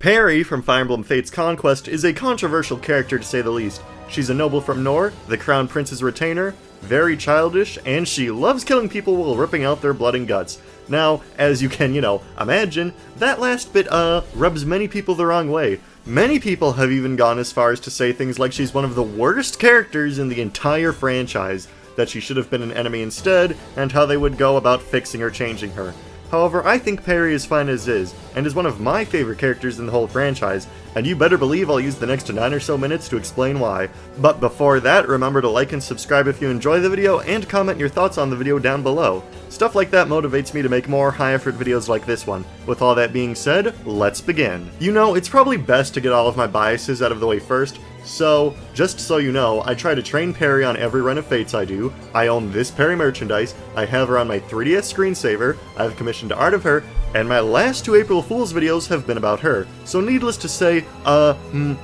Peri from Fire Emblem Fates Conquest is a controversial character to say the least. She's a noble from Nor, the Crown Prince's retainer, very childish, and she loves killing people while ripping out their blood and guts. Now, as you can, imagine, that last bit, rubs many people the wrong way. Many people have even gone as far as to say things like she's one of the worst characters in the entire franchise, that she should have been an enemy instead, and how they would go about fixing or changing her. However, I think Peri is fine as is, and is one of my favorite characters in the whole franchise, and you better believe I'll use the next 9 or so minutes to explain why. But before that, remember to like and subscribe if you enjoy the video, and comment your thoughts on the video down below. Stuff like that motivates me to make more high-effort videos like this one. With all that being said, let's begin. It's probably best to get all of my biases out of the way first, so, just so you know, I try to train Peri on every run of Fates I do, I own this Peri merchandise, I have her on my 3DS screensaver, I've commissioned art of her, and my last 2 April Fool's videos have been about her. So needless to say, I'm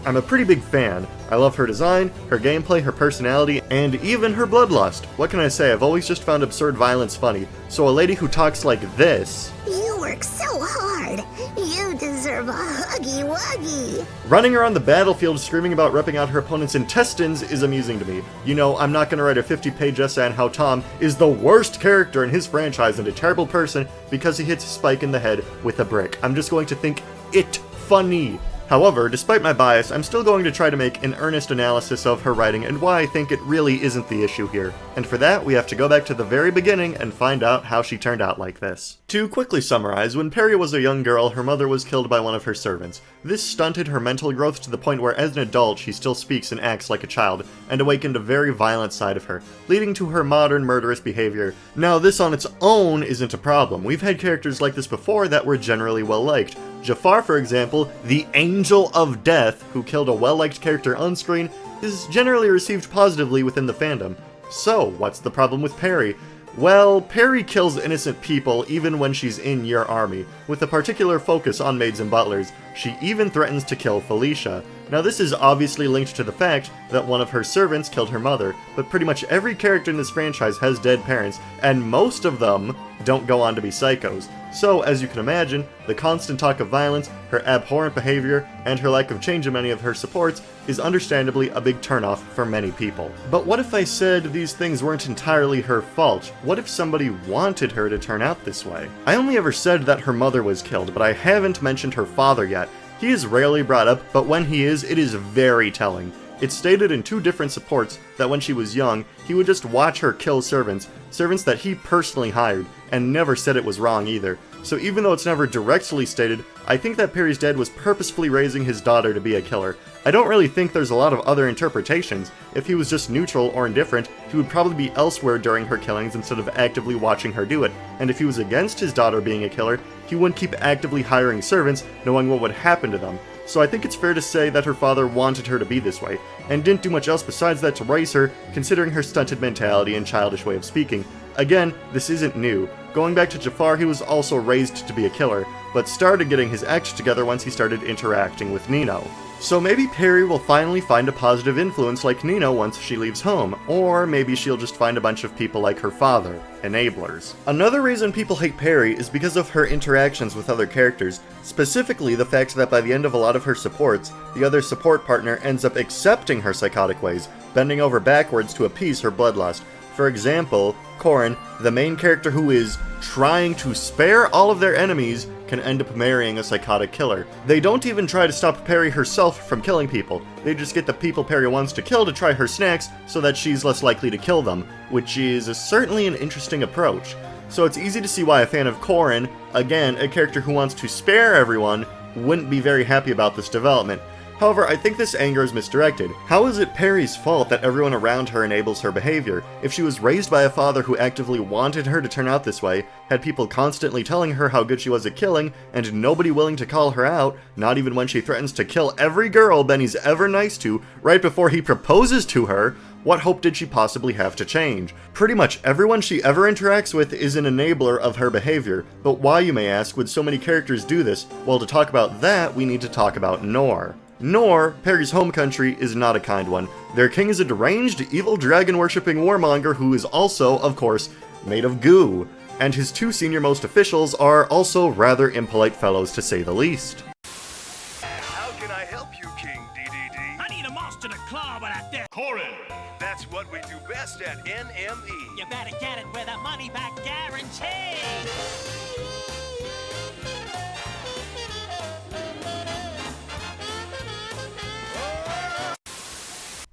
a pretty big fan. I love her design, her gameplay, her personality, and even her bloodlust. What can I say, I've always just found absurd violence funny. So a lady who talks like this... You work so hard. You deserve a huggy wuggy. Running around the battlefield screaming about ripping out her opponent's intestines is amusing to me. I'm not gonna write a 50-page essay on how Tom is the worst character in his franchise and a terrible person because he hits Spike in the head with a brick. I'm just going to think it funny. However, despite my bias, I'm still going to try to make an earnest analysis of her writing and why I think it really isn't the issue here. And for that, we have to go back to the very beginning and find out how she turned out like this. To quickly summarize, when Peri was a young girl, her mother was killed by one of her servants. This stunted her mental growth to the point where as an adult she still speaks and acts like a child, and awakened a very violent side of her, leading to her modern murderous behavior. Now this on its own isn't a problem. We've had characters like this before that were generally well liked. Jafar, for example, the Angel of Death, who killed a well-liked character on screen, is generally received positively within the fandom. So, what's the problem with Peri? Well, Peri kills innocent people even when she's in your army, with a particular focus on maids and butlers. She even threatens to kill Felicia. Now this is obviously linked to the fact that one of her servants killed her mother, but pretty much every character in this franchise has dead parents, and most of them don't go on to be psychos. So, as you can imagine, the constant talk of violence, her abhorrent behavior, and her lack of change in many of her supports is understandably a big turnoff for many people. But what if I said these things weren't entirely her fault? What if somebody wanted her to turn out this way? I only ever said that her mother was killed, but I haven't mentioned her father yet. He is rarely brought up, but when he is, it is very telling. It's stated in 2 different supports that when she was young, he would just watch her kill servants that he personally hired, and never said it was wrong either. So even though it's never directly stated, I think that Peri's dad was purposefully raising his daughter to be a killer. I don't really think there's a lot of other interpretations. If he was just neutral or indifferent, he would probably be elsewhere during her killings instead of actively watching her do it. And if he was against his daughter being a killer, he wouldn't keep actively hiring servants, knowing what would happen to them. So I think it's fair to say that her father wanted her to be this way, and didn't do much else besides that to raise her, considering her stunted mentality and childish way of speaking. Again, this isn't new. Going back to Jafar, he was also raised to be a killer, but started getting his act together once he started interacting with Nino. So maybe Peri will finally find a positive influence like Nino once she leaves home, or maybe she'll just find a bunch of people like her father, enablers. Another reason people hate Peri is because of her interactions with other characters, specifically the fact that by the end of a lot of her supports, the other support partner ends up accepting her psychotic ways, bending over backwards to appease her bloodlust. For example, Corrin, the main character who is trying to spare all of their enemies, can end up marrying a psychotic killer. They don't even try to stop Peri herself from killing people. They just get the people Peri wants to kill to try her snacks so that she's less likely to kill them, which is certainly an interesting approach. So it's easy to see why a fan of Corrin, again, a character who wants to spare everyone, wouldn't be very happy about this development. However, I think this anger is misdirected. How is it Peri's fault that everyone around her enables her behavior? If she was raised by a father who actively wanted her to turn out this way, had people constantly telling her how good she was at killing, and nobody willing to call her out, not even when she threatens to kill every girl Benny's ever nice to, right before he proposes to her, what hope did she possibly have to change? Pretty much everyone she ever interacts with is an enabler of her behavior, but why, you may ask, would so many characters do this? Well, to talk about that, we need to talk about Nor. Nor, Peri's home country, is not a kind one. Their king is a deranged, evil dragon-worshipping warmonger who is also, of course, made of goo. And his 2 senior-most officials are also rather impolite fellows to say the least. can I help you, King DDD? I need a monster to claw with that there. Corin! That's what we do best at NME. You better get it with a money back guarantee.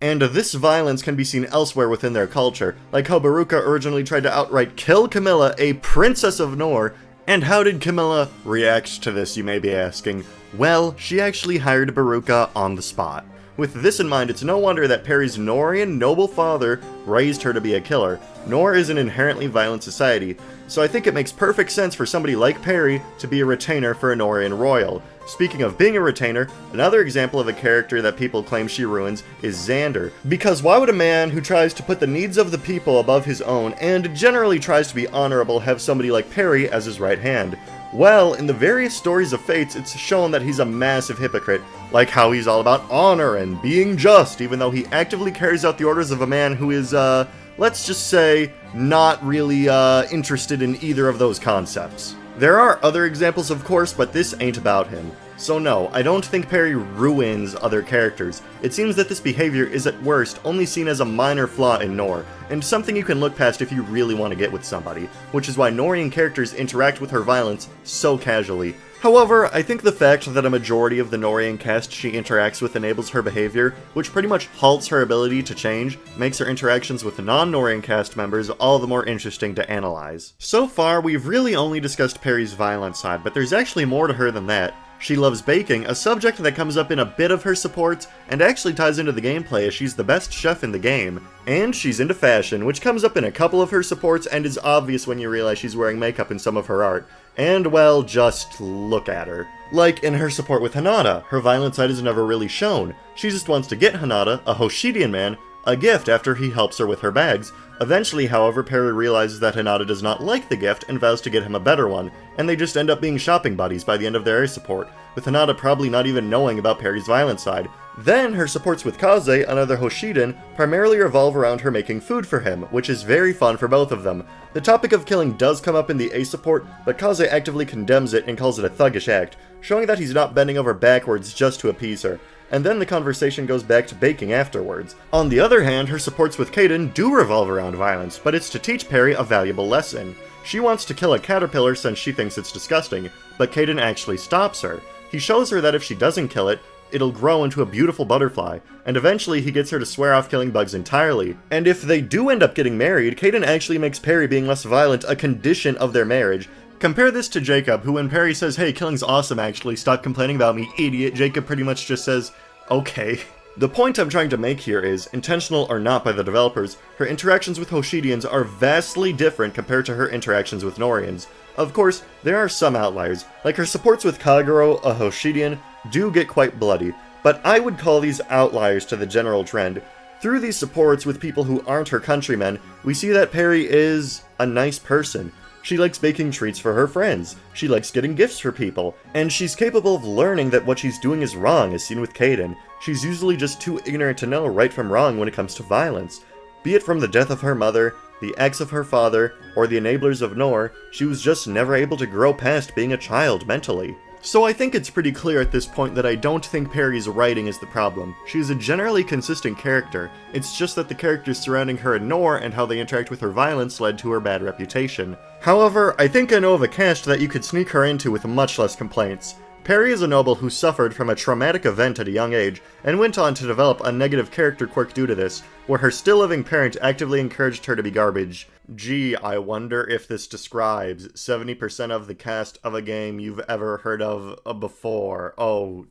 And this violence can be seen elsewhere within their culture, like how Baruka originally tried to outright kill Camilla, a princess of Nor. And how did Camilla react to this, you may be asking? Well, she actually hired Baruka on the spot. With this in mind, it's no wonder that Peri's Norian noble father raised her to be a killer. Nor is an inherently violent society, so I think it makes perfect sense for somebody like Peri to be a retainer for a Norian royal. Speaking of being a retainer, another example of a character that people claim she ruins is Xander. Because why would a man who tries to put the needs of the people above his own, and generally tries to be honorable, have somebody like Peri as his right hand? Well, in the various stories of Fates, it's shown that he's a massive hypocrite, like how he's all about honor and being just, even though he actively carries out the orders of a man who is, let's just say, not really, interested in either of those concepts. There are other examples, of course, but this ain't about him. So no, I don't think Peri ruins other characters. It seems that this behavior is at worst only seen as a minor flaw in Nor, and something you can look past if you really want to get with somebody, which is why Norian characters interact with her violence so casually. However, I think the fact that a majority of the Norian cast she interacts with enables her behavior, which pretty much halts her ability to change, makes her interactions with non-Norian cast members all the more interesting to analyze. So far, we've really only discussed Peri's violent side, but there's actually more to her than that. She loves baking, a subject that comes up in a bit of her supports, and actually ties into the gameplay as she's the best chef in the game. And she's into fashion, which comes up in a couple of her supports and is obvious when you realize she's wearing makeup in some of her art. And, well, just look at her. Like in her support with Hinata, her violent side is never really shown. She just wants to get Hinata, a Hoshidian man, a gift after he helps her with her bags. Eventually, however, Peri realizes that Hinata does not like the gift and vows to get him a better one, and they just end up being shopping buddies by the end of their air support, with Hinata probably not even knowing about Peri's violent side. Then, her supports with Kaze, another Hoshidan, primarily revolve around her making food for him, which is very fun for both of them. The topic of killing does come up in the A support, but Kaze actively condemns it and calls it a thuggish act, showing that he's not bending over backwards just to appease her. And then the conversation goes back to baking afterwards. On the other hand, her supports with Kaden do revolve around violence, but it's to teach Peri a valuable lesson. She wants to kill a caterpillar since she thinks it's disgusting, but Kaden actually stops her. He shows her that if she doesn't kill it, it'll grow into a beautiful butterfly, and eventually he gets her to swear off killing bugs entirely. And if they do end up getting married, Kaden actually makes Peri being less violent a condition of their marriage. Compare this to Jacob, who when Peri says, "Hey, killing's awesome actually, stop complaining about me, idiot," Jacob pretty much just says, "Okay." The point I'm trying to make here is, intentional or not by the developers, her interactions with Hoshidians are vastly different compared to her interactions with Norians. Of course, there are some outliers, like her supports with Kagero, a Hoshidian, do get quite bloody, but I would call these outliers to the general trend. Through these supports with people who aren't her countrymen, we see that Peri is a nice person. She likes baking treats for her friends, she likes getting gifts for people, and she's capable of learning that what she's doing is wrong, as seen with Kaden. She's usually just too ignorant to know right from wrong when it comes to violence. Be it from the death of her mother, the acts of her father, or the enablers of Nor, she was just never able to grow past being a child mentally. So I think it's pretty clear at this point that I don't think Peri's writing is the problem. She is a generally consistent character, it's just that the characters surrounding her in Nor and how they interact with her violence led to her bad reputation. However, I think I know of a cast that you could sneak her into with much less complaints. Peri is a noble who suffered from a traumatic event at a young age, and went on to develop a negative character quirk due to this, where her still-living parent actively encouraged her to be garbage. Gee, I wonder if this describes 70% of the cast of a game you've ever heard of before. Oh,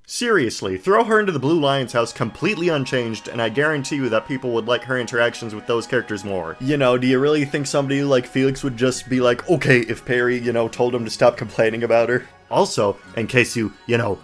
seriously, throw her into the Blue Lion's house completely unchanged, and I guarantee you that people would like her interactions with those characters more. You know, do you really think somebody like Felix would just be like, okay, if Peri, told him to stop complaining about her? Also, in case you,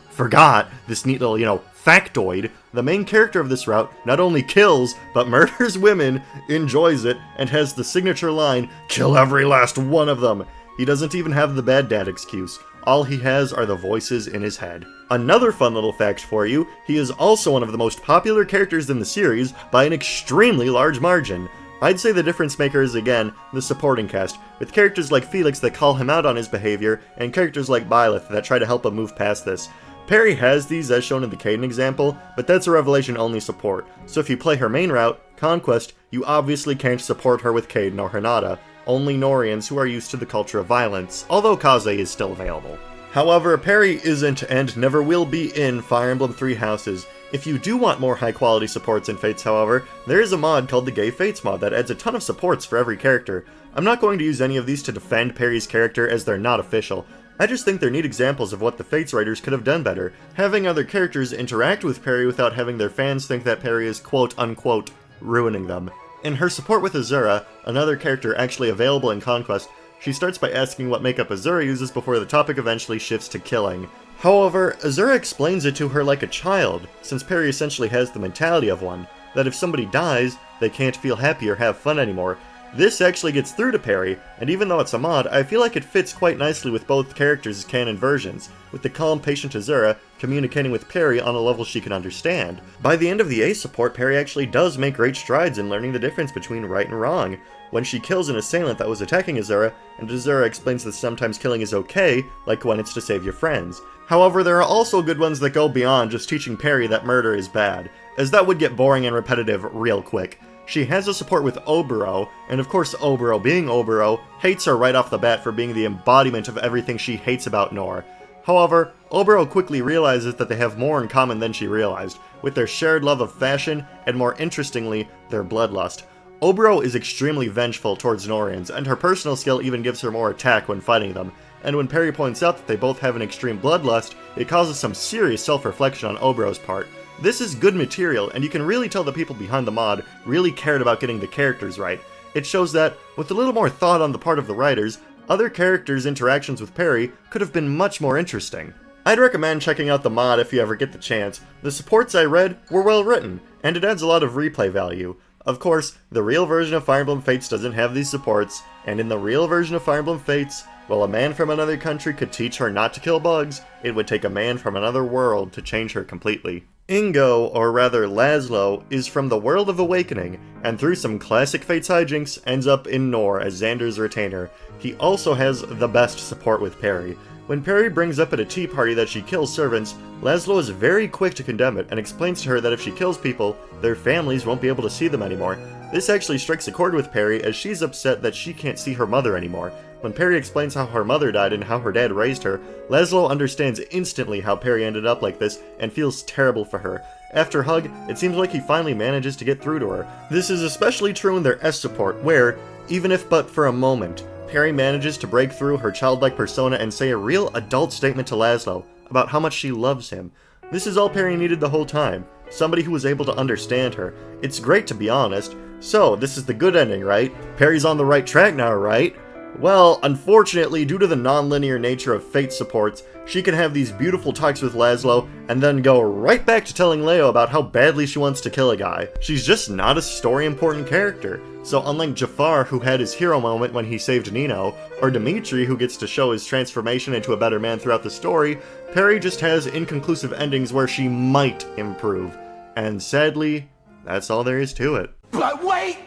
forgot this neat little, factoid, the main character of this route not only kills, but murders women, enjoys it, and has the signature line, "Kill every last one of them." He doesn't even have the bad dad excuse. All he has are the voices in his head. Another fun little fact for you, he is also one of the most popular characters in the series by an extremely large margin. I'd say the difference maker is, again, the supporting cast, with characters like Felix that call him out on his behavior, and characters like Byleth that try to help him move past this. Peri has these as shown in the Caden example, but that's a revelation only support, so if you play her main route, Conquest, you obviously can't support her with Caden or Hinata, only Norians who are used to the culture of violence, although Kaze is still available. However, Peri isn't and never will be in Fire Emblem Three Houses. If you do want more high quality supports in Fates, however, there is a mod called the Gay Fates mod that adds a ton of supports for every character. I'm not going to use any of these to defend Peri's character as they're not official. I just think they're neat examples of what the Fates writers could have done better, having other characters interact with Peri without having their fans think that Peri is quote-unquote ruining them. In her support with Azura, another character actually available in Conquest, she starts by asking what makeup Azura uses before the topic eventually shifts to killing. However, Azura explains it to her like a child, since Peri essentially has the mentality of one, that if somebody dies, they can't feel happy or have fun anymore. This actually gets through to Peri, and even though it's a mod, I feel like it fits quite nicely with both characters' canon versions, with the calm, patient Azura communicating with Peri on a level she can understand. By the end of the A support, Peri actually does make great strides in learning the difference between right and wrong. When she kills an assailant that was attacking Azura, and Azura explains that sometimes killing is okay, like when it's to save your friends. However, there are also good ones that go beyond just teaching Peri that murder is bad, as that would get boring and repetitive real quick. She has a support with Oboro, and of course Oboro, being Oboro, hates her right off the bat for being the embodiment of everything she hates about Nor. However, Oboro quickly realizes that they have more in common than she realized, with their shared love of fashion, and more interestingly, their bloodlust. Oboro is extremely vengeful towards Norians, and her personal skill even gives her more attack when fighting them, and when Peri points out that they both have an extreme bloodlust, it causes some serious self-reflection on Oboro's part. This is good material, and you can really tell the people behind the mod really cared about getting the characters right. It shows that, with a little more thought on the part of the writers, other characters' interactions with Peri could have been much more interesting. I'd recommend checking out the mod if you ever get the chance. The supports I read were well written, and it adds a lot of replay value. Of course, the real version of Fire Emblem Fates doesn't have these supports, and in the real version of Fire Emblem Fates, while a man from another country could teach her not to kill bugs, it would take a man from another world to change her completely. Ingo, or rather Laszlo, is from the World of Awakening, and through some classic Fates hijinks, ends up in Nor as Xander's retainer. He also has the best support with Peri. When Peri brings up at a tea party that she kills servants, Laszlo is very quick to condemn it and explains to her that if she kills people, their families won't be able to see them anymore. This actually strikes a chord with Peri as she's upset that she can't see her mother anymore. When Peri explains how her mother died and how her dad raised her, Laszlo understands instantly how Peri ended up like this and feels terrible for her. After Hug, it seems like he finally manages to get through to her. This is especially true in their S support, where, even if but for a moment, Peri manages to break through her childlike persona and say a real adult statement to Laszlo about how much she loves him. This is all Peri needed the whole time. Somebody who was able to understand her. It's great, to be honest. So, this is the good ending, right? Peri's on the right track now, right? Well, unfortunately, due to the non-linear nature of Fate supports, she can have these beautiful talks with Laszlo, and then go right back to telling Leo about how badly she wants to kill a guy. She's just not a story-important character. So unlike Jafar, who had his hero moment when he saved Nino, or Dimitri, who gets to show his transformation into a better man throughout the story, Peri just has inconclusive endings where she might improve. And sadly, that's all there is to it. But wait!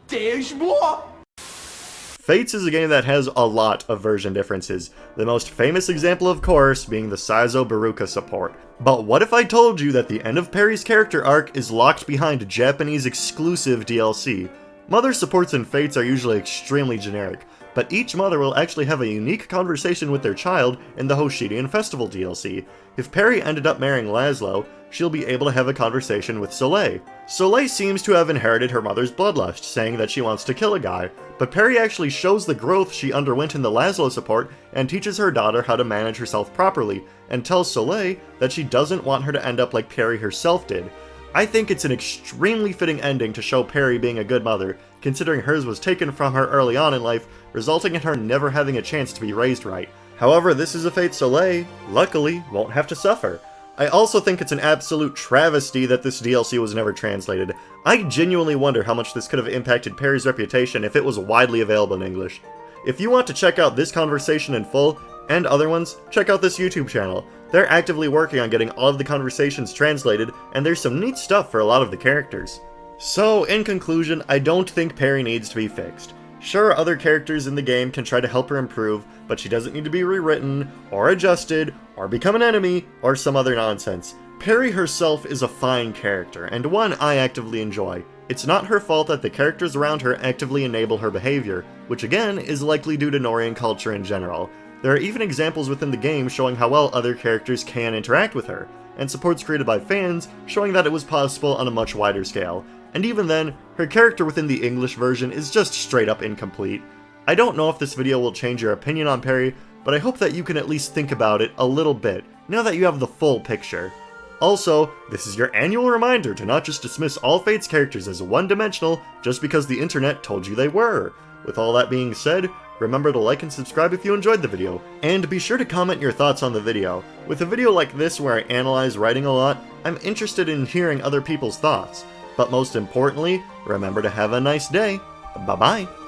There's more! Fates is a game that has a lot of version differences, the most famous example of course being the Saizo Baruka support. But what if I told you that the end of Peri's character arc is locked behind Japanese exclusive DLC? Mother supports in Fates are usually extremely generic, but each mother will actually have a unique conversation with their child in the Hoshidian Festival DLC. If Peri ended up marrying Laszlo, she'll be able to have a conversation with Soleil. Soleil seems to have inherited her mother's bloodlust, saying that she wants to kill a guy, but Peri actually shows the growth she underwent in the Laszlo support and teaches her daughter how to manage herself properly, and tells Soleil that she doesn't want her to end up like Peri herself did. I think it's an extremely fitting ending to show Peri being a good mother, considering hers was taken from her early on in life, resulting in her never having a chance to be raised right. However, this is a fate Soleil, luckily, won't have to suffer. I also think it's an absolute travesty that this DLC was never translated. I genuinely wonder how much this could have impacted Peri's reputation if it was widely available in English. If you want to check out this conversation in full, and other ones, check out this YouTube channel. They're actively working on getting all of the conversations translated, and there's some neat stuff for a lot of the characters. So, in conclusion, I don't think Peri needs to be fixed. Sure, other characters in the game can try to help her improve, but she doesn't need to be rewritten, or adjusted, or become an enemy, or some other nonsense. Peri herself is a fine character, and one I actively enjoy. It's not her fault that the characters around her actively enable her behavior, which again is likely due to Norian culture in general. There are even examples within the game showing how well other characters can interact with her, and supports created by fans showing that it was possible on a much wider scale. And even then, her character within the English version is just straight up incomplete. I don't know if this video will change your opinion on Peri, but I hope that you can at least think about it a little bit, now that you have the full picture. Also, this is your annual reminder to not just dismiss all Fates characters as one-dimensional just because the internet told you they were. With all that being said, remember to like and subscribe if you enjoyed the video, and be sure to comment your thoughts on the video. With a video like this where I analyze writing a lot, I'm interested in hearing other people's thoughts. But most importantly, remember to have a nice day. Bye-bye.